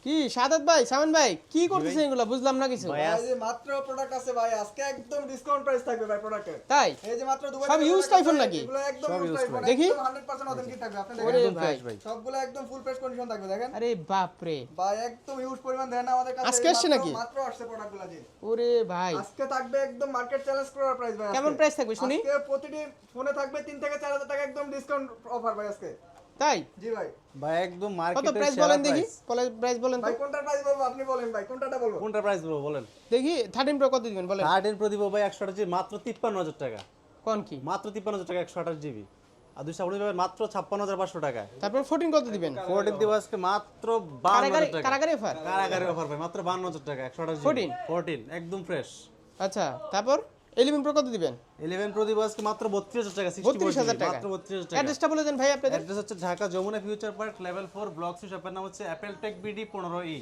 কি সাদাত ভাই, সামান ভাই, কি করতেছেন এগুলো বুঝলাম না কিছু। ভাই এই যে মাত্র প্রোডাক্ট আছে ভাই, আজকে একদম ডিসকাউন্ট প্রাইস থাকবে ভাই প্রোডাক্টের। তাই এই যে মাত্র দুবাই সব used iPhone নাকি? এগুলো একদম সব ইউজড used আইফোন, দেখি। একদম 100% অথেন্টিক থাকবে। আপনি ওরে দেখেন ভাই, ভাই সবগুলো একদম ফুল ফ্রেশ কন্ডিশন থাকবে দেখেন। আরে বাপ রে, ভাই একদম হিউজ পরিমাণ দেন আমাদের কাছে। আজকে আসছে নাকি? মাত্র আসছে প্রোডাক্টগুলো জি। ওরে ভাই, আজকে থাকবে একদম মার্কেট চ্যালেঞ্জ করার প্রাইস ভাই। কেমন আজকে। প্রাইস থাকবে শুনি? আজকে প্রতিটি ফোনে থাকবে 3 থেকে 4000 টাকা একদম ডিসকাউন্ট অফার ভাই আজকে। তাই জি ভাই। ভাই একদম কত মার্কেটের প্রাইস সেরা বলেন দেখি, প্রাইস। প্রাইস বলেন তো ভাই কোনটা প্রাইস বলবো আপনি বলেন ভাই, কোনটাটা বলবো? কোনটা প্রাইস বলবো বলেন? দেখি 13 প্রো কত দিবেন বলেন। 13 প্রো দিব ভাই 128 জিবি মাত্র 53000 টাকা। কোন কি? মাত্র 53000 টাকা 128 জিবি। আর 256 জিবি মাত্র 56500 টাকা। তারপর 14 কত দিবেন? 14 দিব আজকে মাত্র কারাগারি 52000 টাকা। কারাগারি অফার। কারাগারি অফার ভাই মাত্র 52000 টাকা 128 জিবি। 14 একদম ফ্রেশ। আচ্ছা, তারপর 11 প্রো কত দিবেন? 11 প্রো দিব আজকে মাত্র 32000 টাকা 32000 টাকা। মাত্র 32000 টাকা। অ্যাড্রেসটা বলে দেন ভাই আপনাদের। অ্যাড্রেস হচ্ছে Dhaka Jamuna future park level 4 block 6 শপের নাম হচ্ছে অ্যাপেল টেক বিডি 15E।